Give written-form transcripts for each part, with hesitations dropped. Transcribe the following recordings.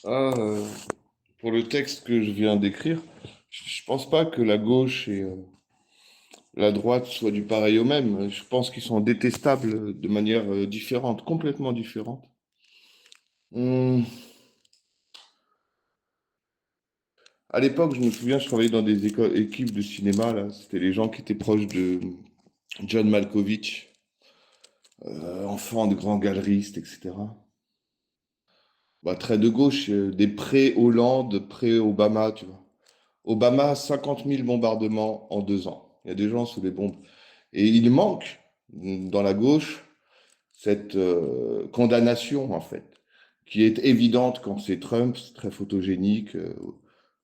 Ah, pour le texte que je viens d'écrire, je pense pas que la gauche et la droite soient du pareil au même. Je pense qu'ils sont détestables de manière différente, complètement différente. Hum, À l'époque, je me souviens, je travaillais dans des équipes de cinéma, là. C'était les gens qui étaient proches de John Malkovich, enfant de grands galeristes, etc. Bah, très de gauche, des pré-Hollande, pré-Obama, tu vois. Obama, 50 000 bombardements en 2 ans. Il y a des gens sous les bombes. Et il manque dans la gauche cette condamnation, en fait, qui est évidente quand c'est Trump, c'est très photogénique,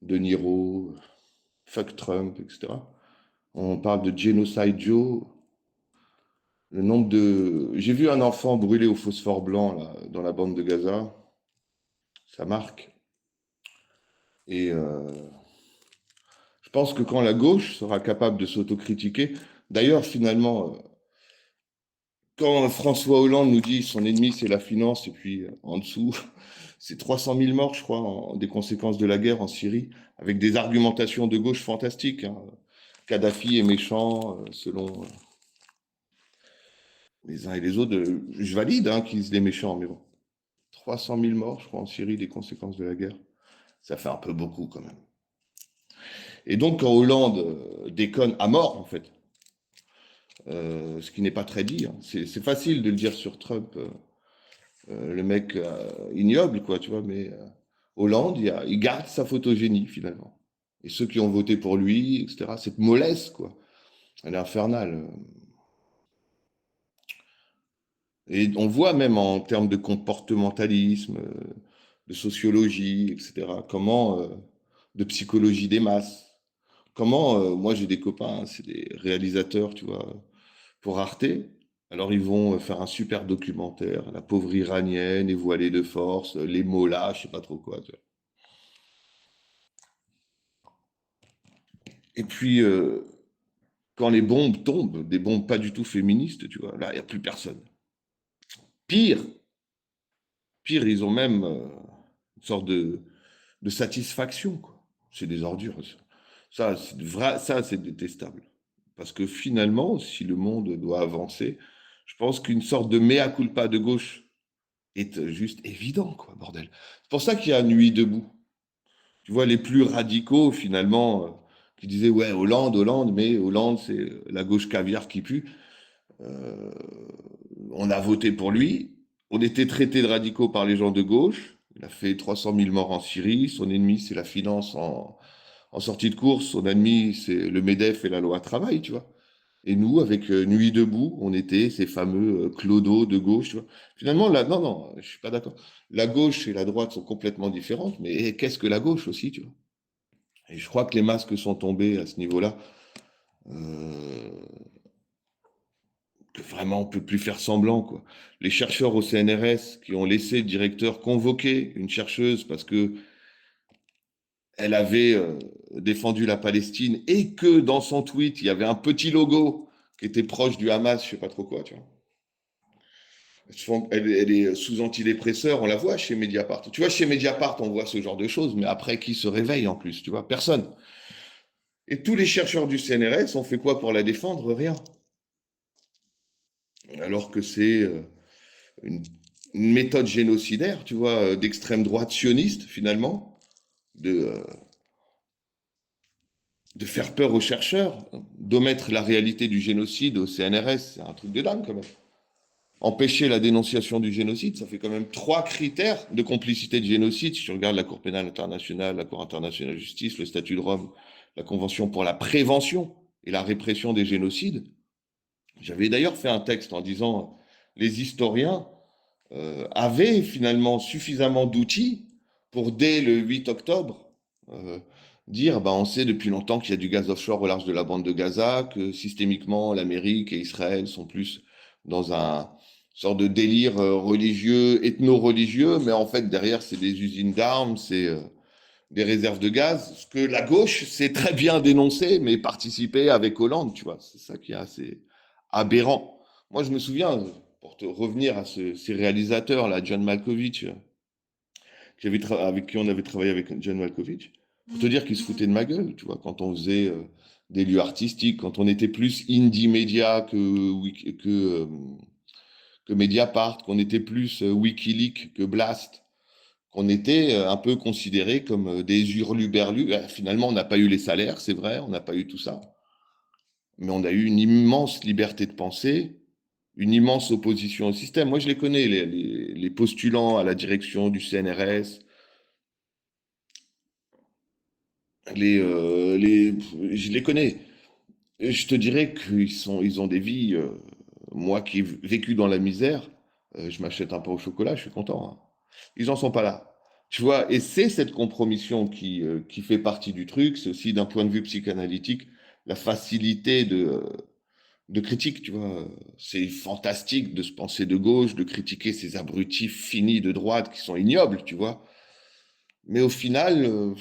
De Niro, fuck Trump, etc. On parle de Genocide Joe. Le nombre de... J'ai vu un enfant brûlé au phosphore blanc là, dans la bande de Gaza. Ça marque. Et je pense que quand la gauche sera capable de s'autocritiquer, d'ailleurs, finalement, quand François Hollande nous dit son ennemi c'est la finance, et puis en dessous, c'est 300 000 morts, je crois, des conséquences de la guerre en Syrie, avec des argumentations de gauche fantastiques, hein. Kadhafi est méchant, selon les uns et les autres. Je valide hein, qu'il est méchant, mais bon. 300 000 morts, je crois, en Syrie, des conséquences de la guerre. Ça fait un peu beaucoup quand même. Et donc, quand Hollande déconne à mort, en fait, ce qui n'est pas très dit, hein, c'est facile de le dire sur Trump, le mec ignoble, quoi, tu vois, mais Hollande, il garde sa photogénie, finalement. Et ceux qui ont voté pour lui, etc., cette mollesse, quoi, elle est infernale. Et on voit même en termes de comportementalisme, de sociologie, etc., comment, de psychologie des masses, comment, moi j'ai des copains, hein, c'est des réalisateurs, tu vois, pour Arte. Alors ils vont faire un super documentaire, la pauvre iranienne, les voilées de force, les mollahs, je sais pas trop quoi, tu vois. Et puis, quand les bombes tombent, des bombes pas du tout féministes, tu vois, là, il n'y a plus personne. Pire, pire, ils ont même une sorte de satisfaction, quoi. C'est des ordures. Ça, c'est détestable. Parce que finalement, si le monde doit avancer, je pense qu'une sorte de mea culpa de gauche est juste évident, quoi, bordel. C'est pour ça qu'il y a Nuit debout. Tu vois, les plus radicaux, finalement, qui disaient, ouais, Hollande, Hollande, mais Hollande, c'est la gauche caviar qui pue. Euh, on a voté pour lui. On était traités de radicaux par les gens de gauche. Il a fait 300 000 morts en Syrie. Son ennemi, c'est la finance en sortie de course. Son ennemi, c'est le MEDEF et la loi travail, tu vois. Et nous, avec Nuit debout, on était ces fameux clodos de gauche, tu vois. Finalement, là, non, non, je suis pas d'accord. La gauche et la droite sont complètement différentes, mais qu'est-ce que la gauche aussi, tu vois. Et je crois que les masques sont tombés à ce niveau-là. Euh, que vraiment on peut plus faire semblant, quoi. Les chercheurs au CNRS qui ont laissé le directeur convoquer une chercheuse parce que elle avait défendu la Palestine et que dans son tweet il y avait un petit logo qui était proche du Hamas, je sais pas trop quoi, tu vois. Elle est sous antidépresseur, on la voit chez Mediapart. Tu vois, chez Mediapart, on voit ce genre de choses, mais après, qui se réveille en plus, tu vois? Personne. Et tous les chercheurs du CNRS ont fait quoi pour la défendre? Rien. Alors que c'est une, une méthode génocidaire, tu vois, d'extrême droite sioniste, finalement, de, euh, de faire peur aux chercheurs, d'omettre la réalité du génocide au CNRS, c'est un truc de dingue quand même. Empêcher la dénonciation du génocide, ça fait quand même 3 critères de complicité de génocide. Si tu regardes la Cour pénale internationale, la Cour internationale de justice, le statut de Rome, la Convention pour la prévention et la répression des génocides. J'avais d'ailleurs fait un texte en disant les historiens avaient finalement suffisamment d'outils pour, dès le 8 octobre, euh, dire bah, on sait depuis longtemps qu'il y a du gaz offshore au large de la bande de Gaza, que systémiquement l'Amérique et Israël sont plus dans un sorte de délire religieux, ethno-religieux, mais en fait derrière c'est des usines d'armes, c'est des réserves de gaz, ce que la gauche sait très bien dénoncer, mais participer avec Hollande, tu vois, c'est ça qui est assez aberrant. Moi, je me souviens, pour te revenir à ces réalisateurs, là, John Malkovich, avec qui on avait travaillé avec John Malkovich, pour te dire qu'ils se foutaient de ma gueule, tu vois, quand on faisait des lieux artistiques, quand on était plus indie média que Mediapart, qu'on était plus Wikileaks que Blast, qu'on était un peu considérés comme des hurluberlus. Finalement, on n'a pas eu les salaires, c'est vrai, on n'a pas eu tout ça, mais on a eu une immense liberté de penser, une immense opposition au système. Moi, je les connais, les postulants à la direction du CNRS, je les connais. Et je te dirais ils ont des vies. Moi qui ai vécu dans la misère, je m'achète un pain au chocolat, je suis content, hein. Ils en sont pas là. Tu vois, et c'est cette compromission qui fait partie du truc. C'est aussi d'un point de vue psychanalytique, la facilité de critique, tu vois. C'est fantastique de se penser de gauche, de critiquer ces abrutis finis de droite qui sont ignobles, tu vois. Mais au final,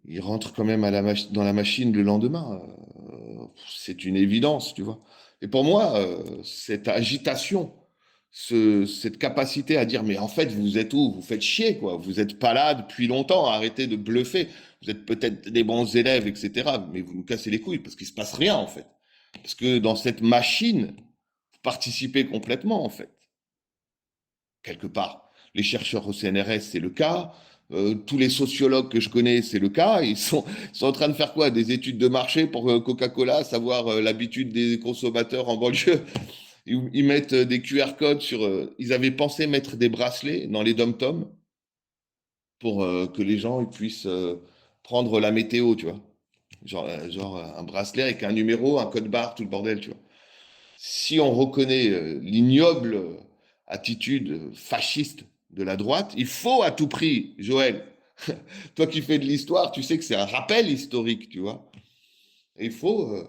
ils rentrent quand même dans la machine le lendemain. C'est une évidence, tu vois. Et pour moi, cette agitation, cette capacité à dire, mais en fait, vous êtes où? Vous faites chier, quoi. Vous n'êtes pas là depuis longtemps. Arrêtez de bluffer. Vous êtes peut-être des bons élèves, etc. Mais vous nous cassez les couilles parce qu'il se passe rien, en fait. Parce que dans cette machine, vous participez complètement, en fait, quelque part. Les chercheurs au CNRS, c'est le cas. Tous les sociologues que je connais, c'est le cas. Ils sont en train de faire quoi? Des études de marché pour Coca-Cola, savoir l'habitude des consommateurs en banlieue. Ils mettent des QR codes sur. Ils avaient pensé mettre des bracelets dans les dom-toms pour que les gens ils puissent prendre la météo, tu vois. Genre un bracelet avec un numéro, un code barre, tout le bordel, tu vois. Si on reconnaît l'ignoble attitude fasciste de la droite, il faut à tout prix, Joël, toi qui fais de l'histoire, tu sais que c'est un rappel historique, tu vois. Et il faut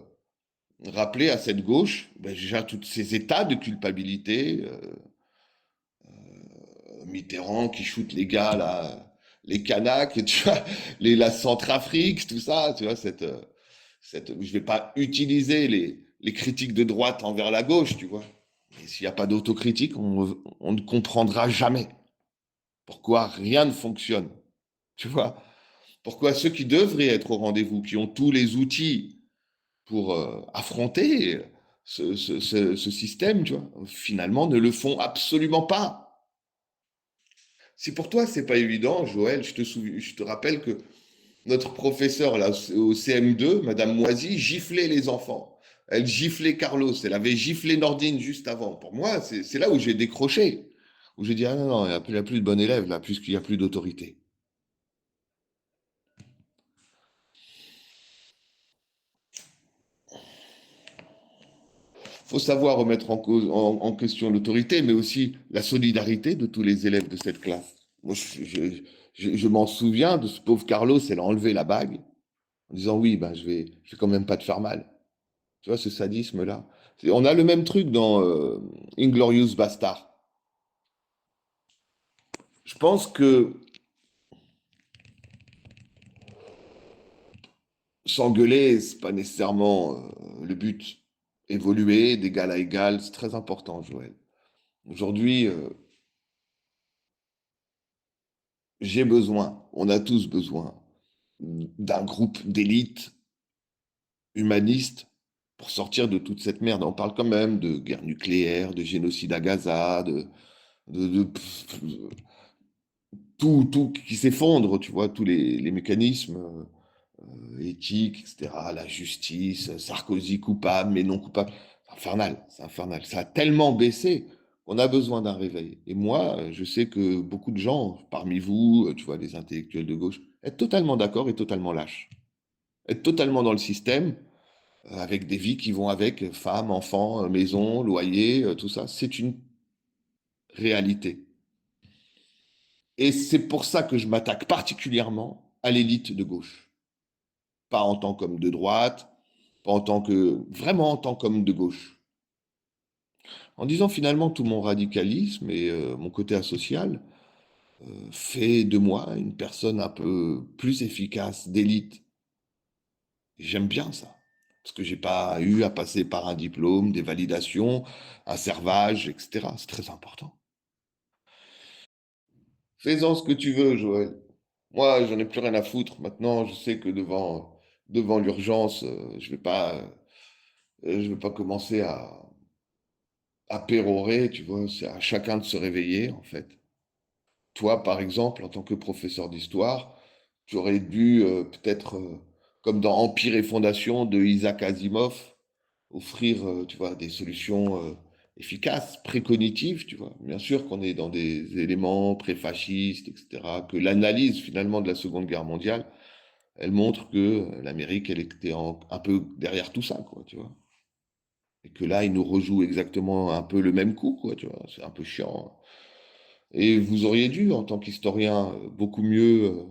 rappeler à cette gauche ben, déjà tous ces états de culpabilité. Mitterrand qui shoot les gars, là, les Kanaks, tu vois, la Centrafrique, tout ça, tu vois, je vais pas utiliser les critiques de droite envers la gauche, tu vois. Et s'il n'y a pas d'autocritique, on ne comprendra jamais pourquoi rien ne fonctionne, tu vois. Pourquoi ceux qui devraient être au rendez-vous, qui ont tous les outils pour affronter ce système, tu vois, finalement ne le font absolument pas. Si pour toi c'est pas évident, Joël, je te rappelle que notre professeur là au CM2, Madame Moisy, giflait les enfants. Elle giflait Carlos, elle avait giflé Nordine juste avant. Pour moi, c'est là où j'ai décroché, où j'ai dit ah non non, il n'y a plus de bon élève là, puisqu'il n'y a plus d'autorité. Faut savoir remettre en question l'autorité, mais aussi la solidarité de tous les élèves de cette classe. Moi, je m'en souviens de ce pauvre Carlos, elle a enlevé la bague en disant oui, ben je vais quand même pas te faire mal. Tu vois, ce sadisme-là. On a le même truc dans Inglorious Bastard. Je pense que s'engueuler, c'est pas nécessairement le but. Évoluer d'égal à égal, c'est très important, Joël. Aujourd'hui, j'ai besoin, on a tous besoin d'un groupe d'élite humaniste pour sortir de toute cette merde. On parle quand même de guerre nucléaire, de génocide à Gaza, de tout qui s'effondre, tu vois, tous les mécanismes éthiques, etc., la justice, Sarkozy coupable, mais non coupable. C'est infernal, c'est infernal. Ça a tellement baissé qu'on a besoin d'un réveil. Et moi, je sais que beaucoup de gens, parmi vous, tu vois, les intellectuels de gauche, être totalement d'accord et totalement lâches. Être totalement dans le système, avec des vies qui vont avec, femmes, enfants, maison, loyer, tout ça, c'est une réalité. Et c'est pour ça que je m'attaque particulièrement à l'élite de gauche. Pas en tant qu'homme de droite, pas en tant que, vraiment en tant qu'homme de gauche. En disant finalement tout mon radicalisme et mon côté asocial fait de moi une personne un peu plus efficace, d'élite. J'aime bien ça. Parce que j'ai pas eu à passer par un diplôme, des validations, un servage, etc. C'est très important. Fais-en ce que tu veux, Joël. Moi, j'en ai plus rien à foutre. Maintenant, je sais que devant l'urgence, je vais pas commencer à pérorer, tu vois. C'est à chacun de se réveiller, en fait. Toi, par exemple, en tant que professeur d'histoire, tu aurais dû peut-être, comme dans Empire et Fondation de Isaac Asimov, offrir, tu vois, des solutions efficaces, précognitives, tu vois. Bien sûr qu'on est dans des éléments préfascistes, etc., que l'analyse finalement de la Seconde Guerre mondiale, elle montre que l'Amérique, elle était un peu derrière tout ça, quoi, tu vois. Et que là, il nous rejoue exactement un peu le même coup, quoi, tu vois. C'est un peu chiant. Et vous auriez dû, en tant qu'historien, beaucoup mieux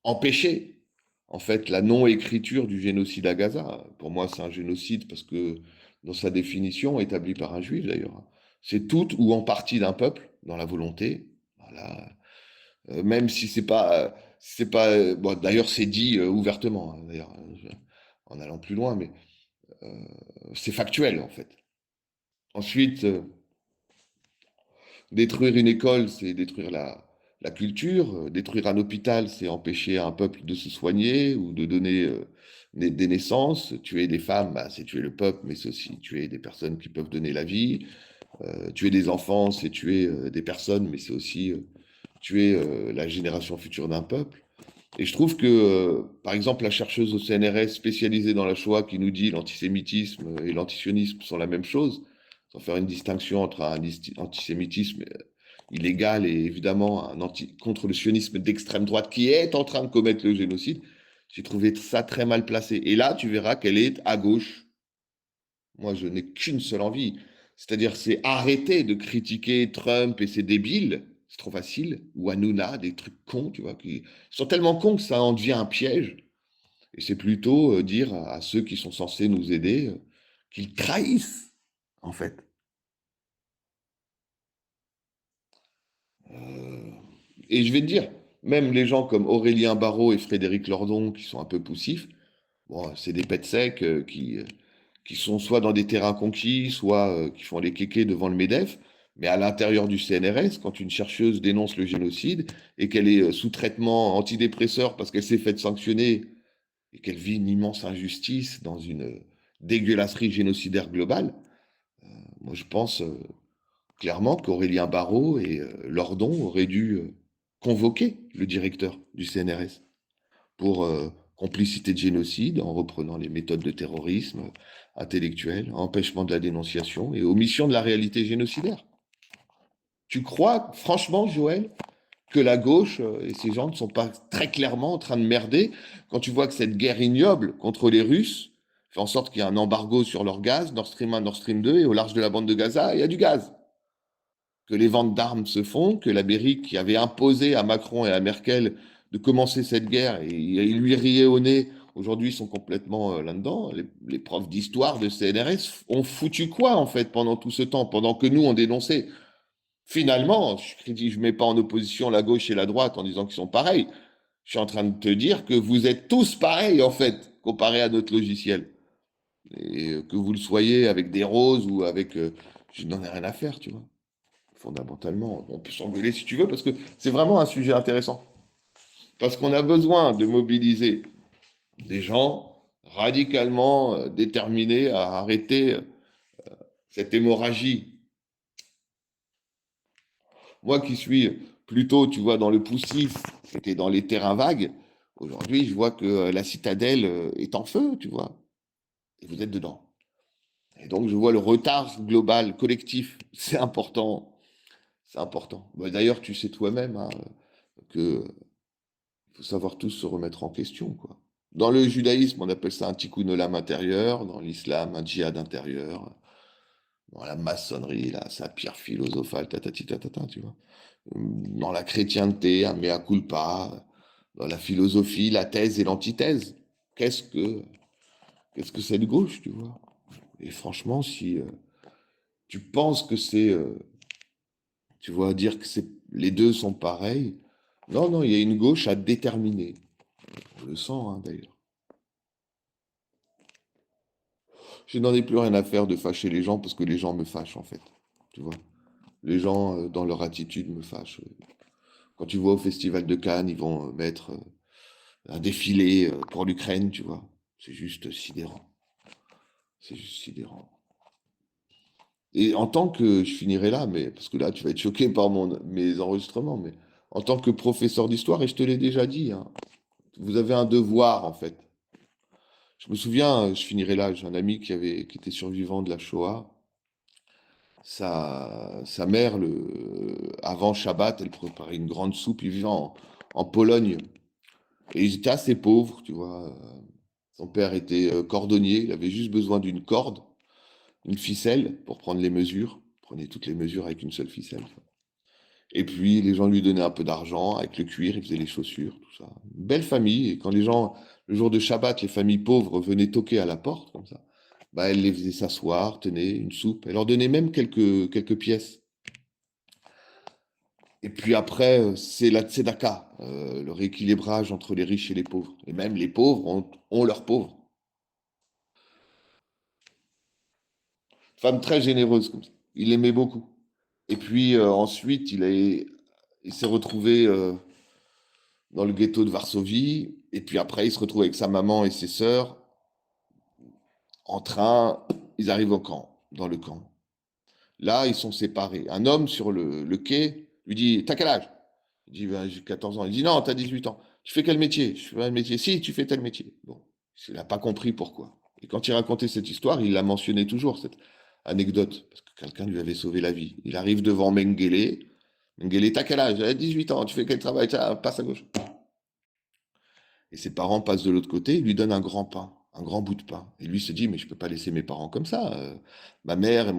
empêcher, en fait, la non-écriture du génocide à Gaza. Pour moi, c'est un génocide parce que, dans sa définition, établie par un juif d'ailleurs, hein, c'est tout ou en partie d'un peuple, dans la volonté. Voilà. Même si c'est pas, bon, d'ailleurs, c'est dit ouvertement, hein, d'ailleurs, en allant plus loin, mais c'est factuel, en fait. Ensuite, détruire une école, c'est détruire la culture. Détruire un hôpital, c'est empêcher un peuple de se soigner ou de donner des naissances. Tuer des femmes, bah, c'est tuer le peuple, mais c'est aussi tuer des personnes qui peuvent donner la vie. Tuer des enfants, c'est tuer des personnes, mais c'est aussi tuer la génération future d'un peuple. Et je trouve que, par exemple, la chercheuse au CNRS spécialisée dans la Shoah qui nous dit l'antisémitisme et l'antisionisme sont la même chose, sans faire une distinction entre un antisémitisme illégal et évidemment contre le sionisme d'extrême droite qui est en train de commettre le génocide, j'ai trouvé ça très mal placé. Et là, tu verras qu'elle est à gauche. Moi, je n'ai qu'une seule envie. C'est-à-dire, c'est arrêter de critiquer Trump et ses débiles. C'est trop facile. Ou Hanouna, des trucs cons, tu vois, qui sont tellement cons que ça en devient un piège. Et c'est plutôt dire à ceux qui sont censés nous aider qu'ils trahissent, en fait. Euh, Et je vais te dire, même les gens comme Aurélien Barraud et Frédéric Lordon, qui sont un peu poussifs, bon, c'est des pets secs qui sont soit dans des terrains conquis, soit qui font les kékés devant le MEDEF. Mais à l'intérieur du CNRS, quand une chercheuse dénonce le génocide et qu'elle est sous traitement antidépresseur parce qu'elle s'est faite sanctionner et qu'elle vit une immense injustice dans une dégueulasserie génocidaire globale, moi je pense clairement qu'Aurélien Barraud et Lordon auraient dû convoquer le directeur du CNRS pour complicité de génocide en reprenant les méthodes de terrorisme intellectuel, empêchement de la dénonciation et omission de la réalité génocidaire. Tu crois, franchement, Joël, que la gauche et ces gens ne sont pas très clairement en train de merder quand tu vois que cette guerre ignoble contre les Russes fait en sorte qu'il y a un embargo sur leur gaz, Nord Stream 1, Nord Stream 2, et au large de la bande de Gaza, il y a du gaz. Que les ventes d'armes se font, que l'Amérique qui avait imposé à Macron et à Merkel de commencer cette guerre, et ils lui riaient au nez, aujourd'hui sont complètement là-dedans. Les profs d'histoire de CNRS ont foutu quoi en fait pendant tout ce temps, pendant que nous on dénonçait. Finalement, je mets pas en opposition la gauche et la droite en disant qu'ils sont pareils. Je suis en train de te dire que vous êtes tous pareils en fait, comparé à notre logiciel. Et que vous le soyez avec des roses ou avec... je n'en ai rien à faire, tu vois. Fondamentalement, on peut s'engueuler si tu veux, parce que c'est vraiment un sujet intéressant. Parce qu'on a besoin de mobiliser des gens radicalement déterminés à arrêter cette hémorragie. Moi qui suis plutôt, tu vois, dans le poussif, c'était dans les terrains vagues, aujourd'hui je vois que la citadelle est en feu, tu vois, et vous êtes dedans. Et donc je vois le retard global, collectif, c'est important, c'est important. Bah, d'ailleurs, tu sais toi-même hein, que faut savoir tous se remettre en question, quoi. Dans le judaïsme, on appelle ça un tikkun olam intérieur, dans l'islam, un djihad intérieur, dans la maçonnerie, là, sa pierre philosophale, tatati tatata, tu vois. Dans la chrétienté, un mea culpa, dans la philosophie, la thèse et l'antithèse. Qu'est-ce que, qu'est-ce que c'est de gauche, tu vois? Et franchement, si tu penses que c'est, tu vois, dire que les deux sont pareils, non, non, il y a une gauche à déterminer. On le sent, hein, d'ailleurs. Je n'en ai plus rien à faire de fâcher les gens parce que les gens me fâchent en fait. Tu vois. Les gens dans leur attitude me fâchent. Quand tu vois au Festival de Cannes, ils vont mettre un défilé pour l'Ukraine, tu vois. C'est juste sidérant. C'est juste sidérant. Et en tant que, je finirai là, mais parce que là, tu vas être choqué par mes enregistrements, mais en tant que professeur d'histoire, et je te l'ai déjà dit, hein, vous avez un devoir, en fait. Je me souviens, je finirai là, j'ai un ami qui était survivant de la Shoah. Sa mère, avant Shabbat, elle préparait une grande soupe. Ils vivaient en Pologne. Et ils étaient assez pauvres, tu vois. Son père était cordonnier, il avait juste besoin d'une corde, une ficelle pour prendre les mesures. Il prenait toutes les mesures avec une seule ficelle. Et puis les gens lui donnaient un peu d'argent, avec le cuir, il faisait les chaussures, tout ça. Une belle famille. Et quand les gens, le jour de Shabbat, les familles pauvres venaient toquer à la porte, comme ça, bah, elle les faisait s'asseoir, tenait une soupe. Elle leur donnait même quelques pièces. Et puis après, c'est la tzedaka, le rééquilibrage entre les riches et les pauvres. Et même les pauvres ont leurs pauvres. Femme très généreuse comme ça. Il l'aimait beaucoup. Et puis ensuite, il s'est retrouvé dans le ghetto de Varsovie. Et puis après, il se retrouve avec sa maman et ses sœurs en train. Ils arrivent au camp, dans le camp. Là, ils sont séparés. Un homme sur le quai lui dit: T'as quel âge? Il dit: Ben, j'ai 14 ans. Il dit: Non, t'as 18 ans. Tu fais quel métier? Je fais un métier. Si, tu fais tel métier. Bon, il n'a pas compris pourquoi. Et quand il racontait cette histoire, il la mentionnait toujours, cette anecdote, parce que quelqu'un lui avait sauvé la vie. Il arrive devant Mengele. Mengele, t'as quel âge? 18 ans. Tu fais quel travail? Tiens, passe à gauche. Et ses parents passent de l'autre côté, ils lui donnent un grand pain, un grand bout de pain. Et lui se dit: Mais je ne peux pas laisser mes parents comme ça. Ma mère et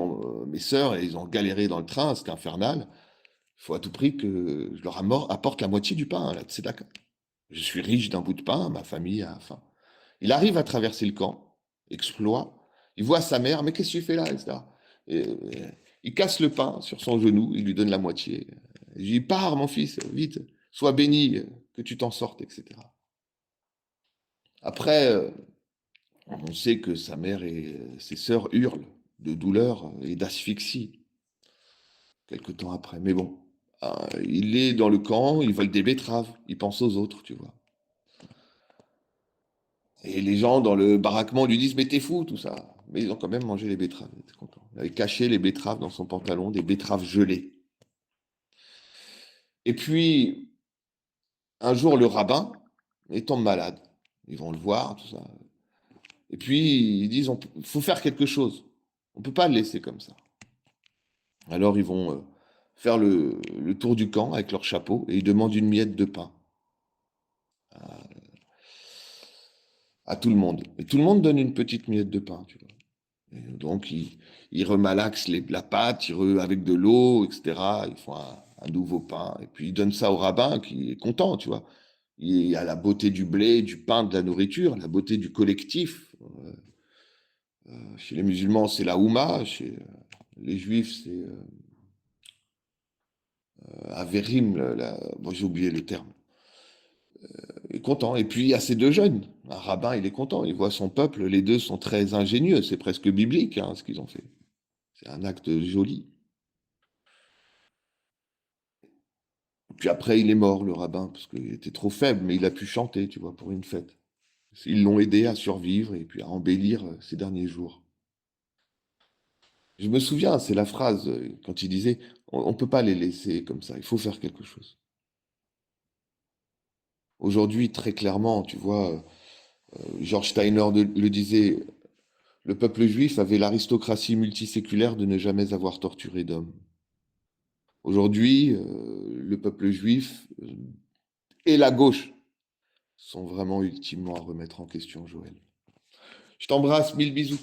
mes sœurs, ils ont galéré dans le train, c'est infernal. Il faut à tout prix que je leur apporte la moitié du pain, là, c'est d'accord. Je suis riche d'un bout de pain, ma famille a faim. Il arrive à traverser le camp, exploit, il voit sa mère: Mais qu'est-ce que tu fais là, etc. Et, il casse le pain sur son genou, il lui donne la moitié. Il dit: Pars, mon fils, vite, sois béni, que tu t'en sortes, etc. Après, on sait que sa mère et ses sœurs hurlent de douleur et d'asphyxie quelque temps après. Mais bon, il est dans le camp, il vole des betteraves, il pense aux autres, tu vois. Et les gens dans le baraquement lui disent: Mais t'es fou, tout ça. Mais ils ont quand même mangé les betteraves, il était content. Il avait caché les betteraves dans son pantalon, des betteraves gelées. Et puis, un jour, le rabbin, il tombe malade. Ils vont le voir, tout ça. Et puis, ils disent: Il faut faire quelque chose. On ne peut pas le laisser comme ça. Alors ils vont faire le tour du camp avec leur chapeau et ils demandent une miette de pain à tout le monde. Et tout le monde donne une petite miette de pain, tu vois. Et donc ils remalaxent la pâte, avec de l'eau, etc. Ils font un nouveau pain. Et puis ils donnent ça au rabbin qui est content, tu vois. Il y a la beauté du blé, du pain, de la nourriture, la beauté du collectif. Chez les musulmans, c'est la Houma. Chez les juifs, c'est Averim. Bon, j'ai oublié le terme. Il est content. Et puis il y a ces deux jeunes. Un rabbin, il est content. Il voit son peuple. Les deux sont très ingénieux. C'est presque biblique, hein, ce qu'ils ont fait. C'est un acte joli. Puis après, il est mort, le rabbin, parce qu'il était trop faible, mais il a pu chanter, tu vois, pour une fête. Ils l'ont aidé à survivre et puis à embellir ses derniers jours. Je me souviens, c'est la phrase quand il disait: On ne peut pas les laisser comme ça, il faut faire quelque chose. Aujourd'hui, très clairement, tu vois, George Steiner le disait: Le peuple juif avait l'aristocratie multiséculaire de ne jamais avoir torturé d'homme. Aujourd'hui, le peuple juif et la gauche sont vraiment ultimement à remettre en question, Joël. Je t'embrasse, mille bisous.